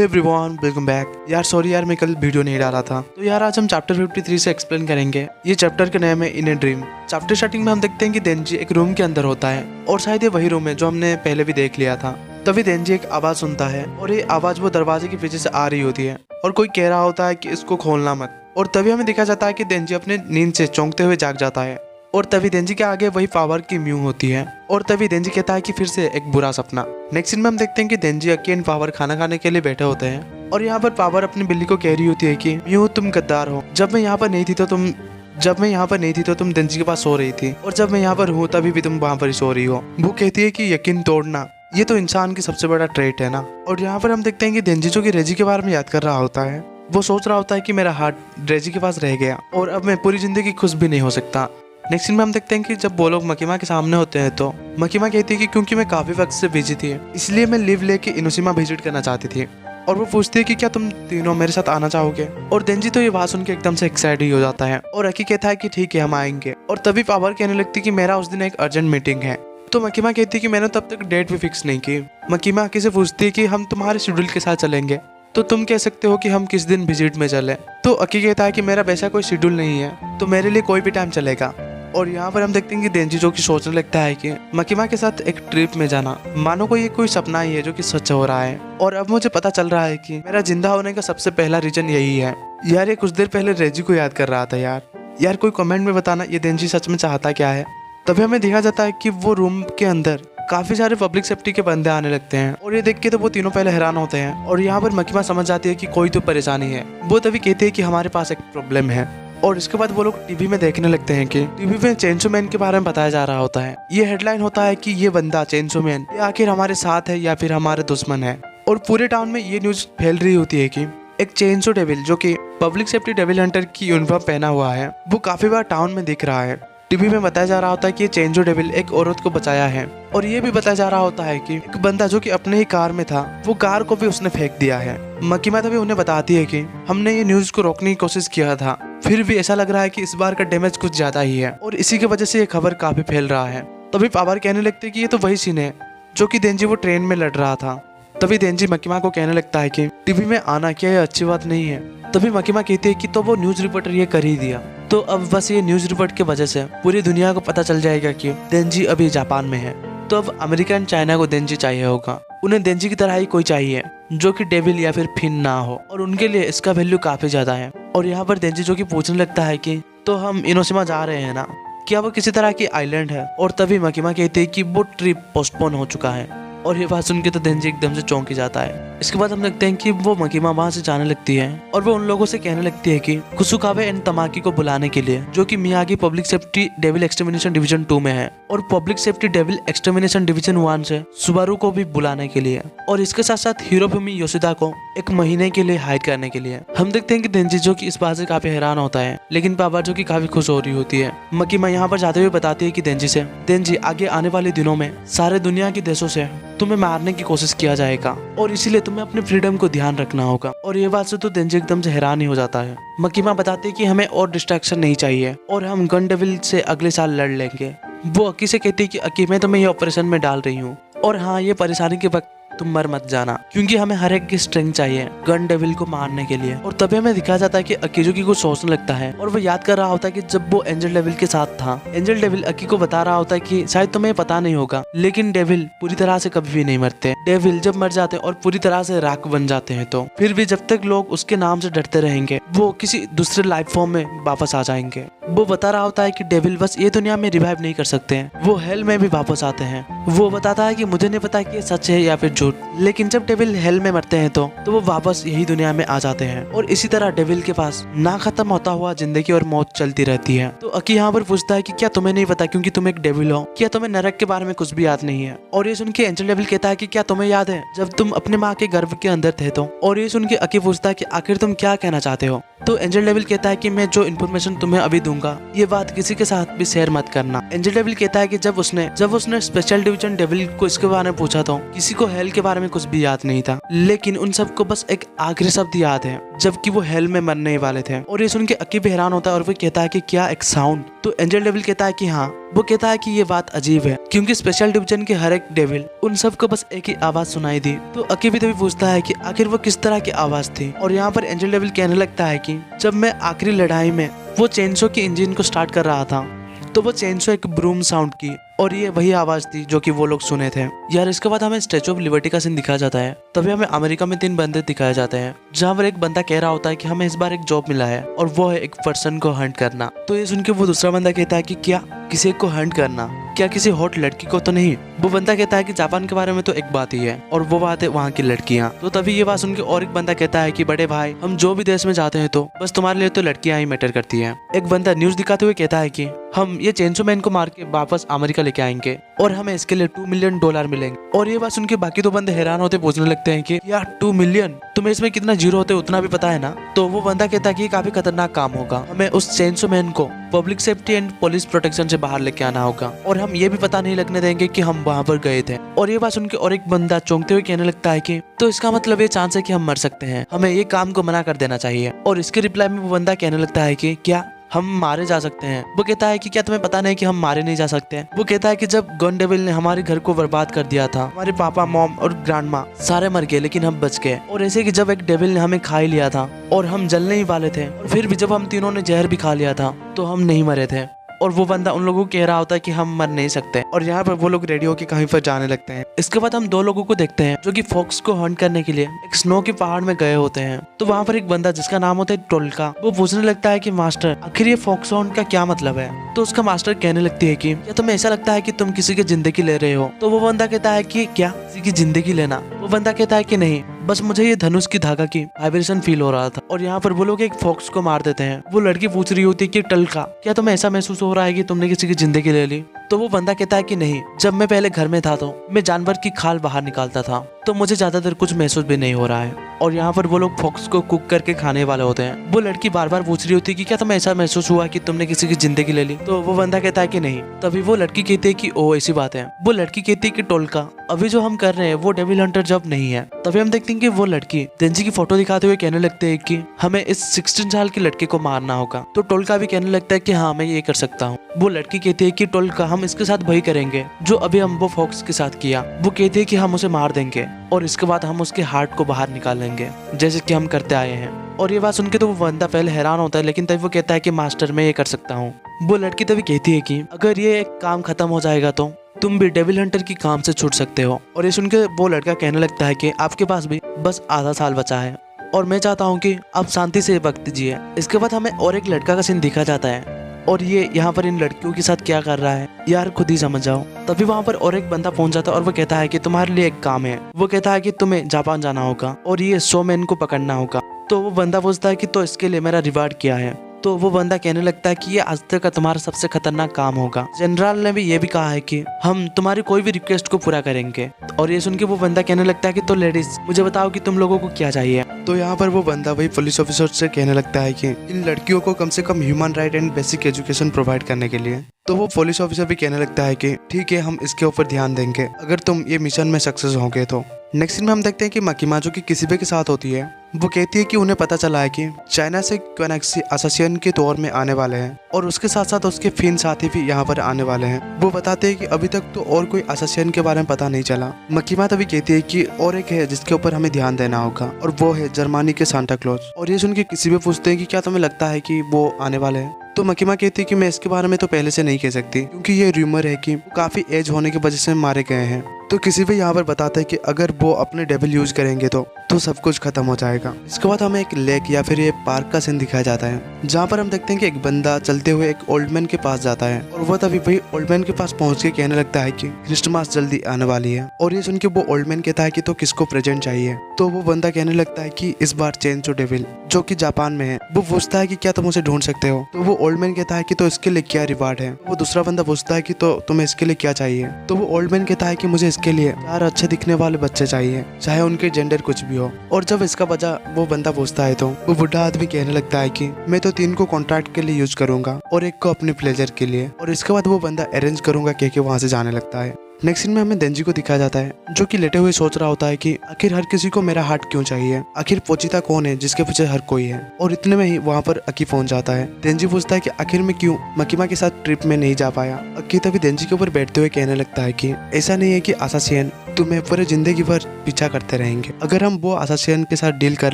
Everyone, welcome back. यार sorry यार, मैं कल वीडियो नहीं डाला था। तो यार आज हम चैप्टर 53 से एक्सप्लेन करेंगे। ये चैप्टर का नाम है इन ए ड्रीम। चैप्टर स्टार्टिंग में हम देखते हैं कि देंजी एक रूम के अंदर होता है और शायद ये वही रूम है जो हमने पहले भी देख लिया था। तभी देंजी एक आवाज सुनता है और ये आवाज वो दरवाजे के पीछे से आ रही होती है और कोई कह रहा होता है कि इसको खोलना मत। और तभी हमें दिखा जाता है कि देंजी अपने नींद से चौंकते हुए जाग जाता है और तभी देंजी के आगे वही पावर की म्यू होती है और तभी देंजी कहता है कि फिर से एक बुरा सपना। नेक्स्ट सीन में हम देखते हैं कि देंजी अक्की एंड पावर खाना खाने के लिए बैठे होते हैं और यहाँ पर पावर अपनी बिल्ली को कह रही होती है कि म्यू तुम गद्दार हो। जब मैं यहाँ पर नहीं थी तो तुम देंजी के पास सो रही थी और जब मैं यहाँ पर हूँ तभी भी तुम वहाँ पर ही सो रही हो। वो कहती है कि यकीन तोड़ना ये तो इंसान की सबसे बड़ा ट्रेट है ना। और यहाँ पर हम देखते हैं कि देंजी जो कि रेजी के बारे में याद कर रहा होता है, वो सोच रहा होता है कि मेरा हार्ट रेजी के पास रह गया और अब मैं पूरी जिंदगी खुश भी नहीं हो सकता। नेक्स्ट सीन में हम देखते हैं कि जब वो लोग मकीमा के सामने होते हैं तो मकीमा कहती है कि क्योंकि मैं काफी वक्त से बिजी थी इसलिए मैं लीव लेके इनोशिमा विजिट करना चाहती थी। और वो पूछती है कि क्या तुम तीनों मेरे साथ आना चाहोगे। और देंजी तो ये बात सुन के एकदम से एक्साइटेड हो जाता है और अकी कहता है कि ठीक है हम आएंगे। और तभी पावर कहने लगती है कि मेरा उस दिन एक अर्जेंट मीटिंग है। तो मकीमा कहती है कि मैंने तब तक डेट भी फिक्स नहीं की। मकीमा अकी से पूछती है कि हम तुम्हारे शेड्यूल के साथ चलेंगे तो तुम कह सकते हो कि हम किस दिन विजिट में चले। तो अकी कहता है कि मेरा वैसा कोई शेड्यूल नहीं है तो मेरे लिए कोई भी टाइम चलेगा। और यहाँ पर हम देखते हैं कि देंजी जो कि सोचने लगता है कि मकीमा के साथ एक ट्रिप में जाना मानो को ये कोई सपना ही है जो कि सच हो रहा है। और अब मुझे पता चल रहा है कि मेरा जिंदा होने का सबसे पहला रीजन यही है। यार ये कुछ देर पहले रेजी को याद कर रहा था। यार कोई कमेंट में बताना ये देंजी सच में चाहता क्या है। तभी हमें देखा जाता है कि वो रूम के अंदर काफी सारे पब्लिक सेफ्टी के बंदे आने लगते हैं और ये देख के तो वो तीनों पहले हैरान होते हैं। और यहाँ पर मकीमा समझ जाती है कि कोई तो परेशानी है। वो तभी कहती है कि हमारे पास एक प्रॉब्लम है। और इसके बाद वो लोग टीवी में देखने लगते हैं कि टीवी में चेंसो मैन के बारे में बताया जा रहा होता है। ये हेडलाइन होता है कि ये बंदा चेंसो मैन ये आखिर हमारे साथ है या फिर हमारे दुश्मन है। और पूरे टाउन में ये न्यूज फैल रही होती है कि एक चेंसो डेविल जो कि पब्लिक सेफ्टी डेविल हंटर की यूनिफॉर्म पहना हुआ है वो काफी बार टाउन में दिख रहा है। टीवी में बताया जा रहा होता है कि ये चेंसो डेविल एक औरत को बचाया है। और ये भी बताया जा रहा होता है कि एक बंदा जो कि अपने ही कार में था वो कार को भी उसने फेंक दिया है। मकीमा तभी उन्हें बताती है कि हमने ये न्यूज को रोकने की कोशिश किया था फिर भी ऐसा लग रहा है कि इस बार का डैमेज कुछ ज्यादा ही है और इसी की वजह से ये खबर काफी फैल रहा है। तभी पावर कहने लगते कि ये तो वही सीन है जो कि देंजी वो ट्रेन में लड़ रहा था। तभी देंजी मकीमा को कहने लगता है कि टीवी में आना क्या ये अच्छी बात नहीं है। तभी मकीमा कहती है कि तो वो न्यूज रिपोर्टर ये कर ही दिया तो अब बस ये न्यूज रिपोर्ट की वजह से पूरी दुनिया को पता चल जाएगा कि देंजी अभी जापान में है। तो अब अमेरिका एंड चाइना को देंजी चाहिए होगा। उन्हें देंजी की तरह ही कोई चाहिए जो कि डेविल या फिर फिन ना हो और उनके लिए इसका वैल्यू काफी ज्यादा है। और यहाँ पर देंजी जो कि पूछने लगता है कि तो हम इनोशिमा जा रहे हैं ना, क्या वो किसी तरह की आइलैंड है। और तभी मकीमा कहती है कि वो ट्रिप पोस्टपोन हो चुका है। और ये बात सुन के तो देंजी एकदम से चौंक ही जाता है। इसके बाद हम देखते हैं कि वो मकीमा वहाँ से जाने लगती है और वो उन लोगों से कहने लगती है कि कुसुकावे एंड तमाकी को बुलाने के लिए जो कि Miyagi public safety devil extermination division 2 में है और public safety devil extermination division 1 से सुबारू को भी बुलाने के लिए और इसके साथ साथ हिरोफुमी योशिदा को एक महीने के लिए हायर करने के लिए। हम देखते हैं कि देंजी जो कि इस बात से काफी हैरान होता है लेकिन पावर जो कि काफी खुश हो रही होती है। मकीमा यहाँ पर जाते हुए बताती है कि देंजी आगे आने वाले दिनों में सारे दुनिया के देशों से तुम्हें मारने की कोशिश किया जाएगा और इसीलिए तुम्हें अपने फ्रीडम को ध्यान रखना होगा। और ये बात से तो देंजी एकदम से हैरान ही हो जाता है। मकीमा बताती है कि हमें और डिस्ट्रैक्शन नहीं चाहिए और हम गन डेविल से अगले साल लड़ लेंगे। वो अकी से कहती है कि अकी मैं तुम्हें ये ऑपरेशन में डाल रही हूँ और हाँ ये परेशानी के वक्त तुम मर मत जाना क्योंकि हमें हर एक की स्ट्रेंथ चाहिए गन डेविल को मारने के लिए। और तभी हमें दिखाया जाता है कि अकी जो की कुछ सोचने लगता है और वो याद कर रहा होता है कि जब वो एंजल डेविल के साथ था एंजल डेविल अकी को बता रहा होता है कि शायद तुम्हें पता नहीं होगा लेकिन डेविल पूरी तरह से कभी भी नहीं मरते। डेविल जब मर जाते हैं और पूरी तरह से राख बन जाते हैं तो फिर भी जब तक लोग उसके नाम से डरते रहेंगे वो किसी दूसरे लाइफ फॉर्म में वापस आ जाएंगे। वो बता रहा होता है कि डेविल बस ये दुनिया में रिवाइव नहीं कर सकते हैं, वो हेल में भी वापस आते हैं। वो बताता है कि मुझे नहीं पता कि ये सच है या फिर झूठ लेकिन जब डेविल हेल में मरते हैं तो वो वापस यही दुनिया में आ जाते हैं। और इसी तरह डेविल के पास ना खत्म होता हुआ जिंदगी और मौत चलती रहती है। तो अकी यहाँ पर पूछता है कि क्या तुम्हें नहीं पता क्योंकि तुम एक डेविल हो, क्या तुम्हें नरक के बारे में कुछ भी याद नहीं है। और ये सुन के एंजल डेविल कहता है कि क्या तुम्हें याद है जब तुम अपने माँ के गर्भ के अंदर थे तो। और ये सुन के अकी पूछता है कि आखिर तुम क्या कहना चाहते हो। तो एंजल डेविल कहता है कि मैं जो इन्फॉर्मेशन तुम्हें अभी दूंगा ये बात किसी के साथ भी शेयर मत करना। एंजल डेविल कहता है कि जब उसने स्पेशल डिवीजन डेविल को इसके बारे में पूछा तो किसी को हेल के बारे में कुछ भी याद नहीं था, लेकिन उन सबको बस एक आखिरी शब्द याद है जबकि वो हेल में मरने वाले थे। और ये सुन के अकी भी हैरान होता है और वो कहता है कि क्या एक साउंड? तो एंजल डेविल कहता है कि हाँ। वो कहता है कि ये बात अजीब है क्योंकि स्पेशल डिवीजन के हर एक डेविल उन सबको बस एक ही आवाज सुनाई दी। तो अकी भी तभी पूछता है कि आखिर वो किस तरह की आवाज थी। और यहाँ पर एंजल डेविल कहने लगता है कि जब मैं आखिरी लड़ाई में वो चेनसो की इंजन को स्टार्ट कर रहा था तो वो चेनसो एक ब्रूम साउंड की और ये वही आवाज थी जो कि वो लोग सुने थे। यार इसके बाद हमें स्टैचू ऑफ लिबर्टी का सीन दिखाया जाता है। तभी हमें अमेरिका में 3 बंदे दिखाए जाते हैं जहाँ पर एक बंदा कह रहा होता है कि हमें इस बार एक जॉब मिला है और वो है एक पर्सन को हंट करना। तो ये सुन के वो दूसरा बंदा कहता है कि क्या किसी को हंट करना? क्या किसी हॉट लड़की को तो नहीं? वो बंदा कहता है कि जापान के बारे में तो एक बात ही है और वो बात है वहाँ की लड़कियाँ। तो तभी ये बात सुन के और एक बंदा कहता है कि बड़े भाई हम जो भी देश में जाते हैं तो बस तुम्हारे लिए तो लड़कियाँ ही मैटर करती है। एक बंदा न्यूज दिखाते हुए कहता है कि हम ये चेनसो मैन को मार के वापस अमेरिका लेके आएंगे और हमें इसके लिए $2 मिलियन मिलेंगे। और ये बात सुन के बाकी 2 बंदे हैरान होते पूछने लगते हैं कि यार 2 मिलियन, तुम्हें इसमें कितना जीरो होते उतना भी पता है ना? तो वो बंदा कहता है कि काफी खतरनाक काम होगा, हमें उस चेनसो मैन को public safety and police protection से बाहर लेके आना होगा और हम ये भी पता नहीं लगने देंगे कि हम वहाँ पर गए थे। और ये बात सुन के और एक बंदा चौंकते हुए कहने लगता है कि तो इसका मतलब ये चांस है कि हम मर सकते हैं, हमें ये काम को मना कर देना चाहिए। और इसके रिप्लाई में वो बंदा कहने लगता है कि क्या हम मारे जा सकते हैं? वो कहता है कि क्या तुम्हें पता नहीं कि हम मारे नहीं जा सकते हैं? वो कहता है कि जब गन डेविल ने हमारे घर को बर्बाद कर दिया था, हमारे पापा, मॉम और ग्रैंडमा सारे मर गए लेकिन हम बच गए। और ऐसे कि जब एक डेविल ने हमें खा ही लिया था और हम जलने ही वाले थे और फिर भी जब हम तीनों ने जहर भी खा लिया था तो हम नहीं मरे थे। और वो बंदा उन लोगों को कह रहा होता है कि हम मर नहीं सकते। और यहाँ पर वो लोग रेडियो के कहीं पर जाने लगते हैं। इसके बाद हम 2 लोगों को देखते हैं जो कि फॉक्स को हंट करने के लिए एक स्नो के पहाड़ में गए होते हैं। तो वहाँ पर एक बंदा जिसका नाम होता है टोल्का, वो पूछने लगता है कि मास्टर आखिर ये फॉक्स हंट का क्या मतलब है? तो उसका मास्टर कहने लगती है कि क्या तुम्हें ऐसा लगता है कि तुम किसी की जिंदगी ले रहे हो? तो वो बंदा कहता है कि क्या किसी की जिंदगी लेना? वो बंदा कहता है कि नहीं, बस मुझे ये धनुष की धागा की वाइब्रेशन फील हो रहा था। और यहाँ पर वो लोग एक फॉक्स को मार देते हैं। वो लड़की पूछ रही होती है कि टल्का, क्या तुम्हें ऐसा महसूस हो रहा है कि तुमने किसी की जिंदगी ले ली? तो वो बंदा कहता है कि नहीं, जब मैं पहले घर में था तो मैं जानवर की खाल बाहर निकालता था तो मुझे ज्यादातर कुछ महसूस भी नहीं हो रहा है। और यहाँ पर वो लोग फॉक्स को कुक करके खाने वाले होते हैं। वो लड़की बार बार पूछ रही होती है कि क्या तुम्हें ऐसा महसूस हुआ कि तुमने किसी की जिंदगी ले ली? तो वो बंदा कहता है कि नहीं। तभी वो लड़की कहती है कि ओ ऐसी बात है। वो लड़की कहती है कि टोल्का, अभी जो हम कर रहे हैं वो डेविल हंटर जॉब नहीं है। तभी हम देखते हैं कि वो लड़की देंजी की फोटो दिखाते हुए कहने लगते हैं कि हमें इस 16 साल की लड़के को मारना होगा। तो टोल्का भी कहने लगता है कि हाँ मैं ये कर सकता हूँ। वो लड़की कहती है कि टोल्का, हम इसके साथ वही करेंगे जो अभी हम वो फॉक्स के साथ किया। वो कहती है कि हम उसे मार देंगे और इसके बाद हम उसके हार्ट को बाहर निकालेंगे जैसे कि हम करते आए हैं। और ये बात सुन के तो वो बंदा पहले हैरान होता है लेकिन तभी वो कहता है कि मास्टर मैं ये कर सकता हूँ। वो लड़की तभी कहती है कि अगर ये एक काम खत्म हो जाएगा तो तुम भी डेविल हंटर की काम से छूट सकते हो। और ये सुन के वो लड़का कहने लगता है कि आपके पास भी बस आधा साल बचा है और मैं चाहता हूँ कि आप शांति से वक्त जिए। इसके बाद हमें और एक लड़का का सीन दिखा जाता है और ये यहाँ पर इन लड़कियों के साथ क्या कर रहा है यार खुद ही समझ जाओ। तभी वहाँ पर और एक बंदा पहुंच जाता है और वो कहता है कि तुम्हारे लिए एक काम है। वो कहता है कि तुम्हें जापान जाना होगा और ये 100 मैन को पकड़ना होगा। तो वो बंदा पूछता है कि तो इसके लिए मेरा रिवार्ड क्या है? तो वो बंदा कहने लगता है कि ये आज तक का तुम्हारा सबसे खतरनाक काम होगा। जनरल ने भी ये भी कहा है कि हम तुम्हारी कोई भी रिक्वेस्ट को पूरा करेंगे। और ये सुन के वो बंदा कहने लगता है कि तो लेडीज मुझे बताओ कि तुम लोगों को क्या चाहिए? तो यहाँ पर वो बंदा वही पुलिस ऑफिसर से कहने लगता है कि इन लड़कियों को कम से कम human right and basic education provide करने के लिए। तो वो पुलिस ऑफिसर भी कहने लगता है कि ठीक है हम इसके ऊपर ध्यान देंगे अगर तुम ये मिशन में सक्सेस होगे तो। नेक्स्ट सीन में हम देखते हैं कि मकीमा जो कि किसीबे के साथ होती है, वो कहती है कि उन्हें पता चला है कि चाइना से क्वेनेक्सी असासियन के तौर में आने वाले हैं और उसके साथ साथ उसके फिन साथी भी यहाँ पर आने वाले हैं। वो बताते हैं कि अभी तक तो और कोई असासियन के बारे में पता नहीं चला। मकीमा तभी कहती है कि और एक है जिसके ऊपर हमें ध्यान देना होगा और वो है जर्मनी के सांता क्लॉज। और ये सुन के किसीबे पूछते हैं कि क्या तुम्हें लगता है कि वो आने वाले हैं? तो मकीमा कहती है कि मैं इसके बारे में तो पहले से नहीं कह सकती क्योंकि ये रूमर है कि वो काफी एज होने की वजह से मारे गए हैं। तो किसी भी यहाँ पर बताता है कि अगर वो अपने डेविल यूज करेंगे तो सब कुछ खत्म हो जाएगा। इसके बाद हमें एक लेक या फिर ये पार्क का सीन दिखाया जाता है जहाँ पर हम देखते हैं कि एक बंदा चलते हुए एक ओल्ड मैन के पास जाता है और वो तभी वही ओल्ड मैन के पास पहुंच के कहने लगता है कि क्रिसमस जल्दी आने वाली है। और ये सुन के वो ओल्ड मैन कहता है कि तो किसको प्रेजेंट चाहिए? तो वो बंदा कहने लगता है कि इस बार चेनसो डेविल जो कि जापान में है। वो पूछता है कि क्या तुम उसे ढूंढ सकते हो? तो वो ओल्ड मैन कहता है कि तो इसके लिए क्या रिवार्ड है? वो दूसरा बंदा पूछता है कि तो तुम्हें इसके लिए क्या चाहिए? तो वो ओल्ड मैन कहता है कि मुझे इसके लिए 4 अच्छे दिखने वाले बच्चे चाहिए, चाहे उनके जेंडर कुछ भी हो। और जब इसका वजह वो बंदा पूछता है तो वो बुढ़ा आदमी कहने लगता है कि मैं तो 3 को कॉन्ट्रैक्ट के लिए यूज करूंगा और 1 को अपने प्लेजर के लिए। और इसके बाद वो बंदा अरेंज करूंगा कह के वहाँ से जाने लगता है। नेक्स्ट सीन में हमें देंजी को दिखाया जाता है जो कि लेटे हुए सोच रहा होता है कि आखिर हर किसी को मेरा हार्ट क्यों चाहिए, आखिर पोचिता कौन है जिसके पीछे हर कोई है। और इतने में ही वहाँ पर अकी पहुंच जाता है। देंजी पूछता है कि आखिर में क्यों मकीमा के साथ ट्रिप में नहीं जा पाया। अकी तभी देंजी के ऊपर बैठते हुए कहने लगता है कि ऐसा नहीं है कि असासियन तुम्हें पूरे जिंदगी भर पीछा करते रहेंगे। अगर हम वो असासियन के साथ डील कर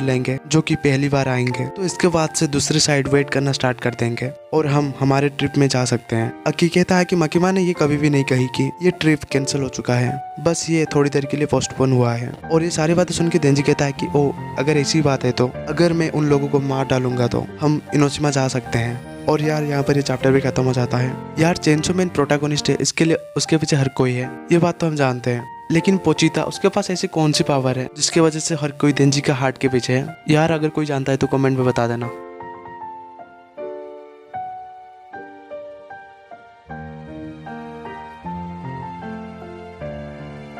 लेंगे जो कि पहली बार आएंगे तो इसके बाद से दूसरी साइड वेट करना स्टार्ट कर देंगे और हम हमारे ट्रिप में जा सकते हैं। अकी कहता है कि मकीमा ने ये कभी भी नहीं कही कि ये ट्रिप कैंसिल हो चुका है, बस ये थोड़ी देर के लिए पोस्टपोन हुआ है। और ये सारी बातें सुन के देंजी कहता है कि ओ अगर ऐसी बात है तो अगर मैं उन लोगों को मार डालूंगा तो हम इनोशिमा जा सकते हैं। और यार यहाँ पर ये चैप्टर भी खत्म हो जाता है। यार चेंसो मैन प्रोटैगनिस्ट है, इसके लिए उसके पीछे हर कोई है, ये बात तो हम जानते हैं। लेकिन पोचिता उसके पास ऐसी कौन सी पावर है जिसकी वजह से हर कोई देंजी का हार्ट के पीछे है। यार अगर कोई जानता है तो कमेंट में बता देना।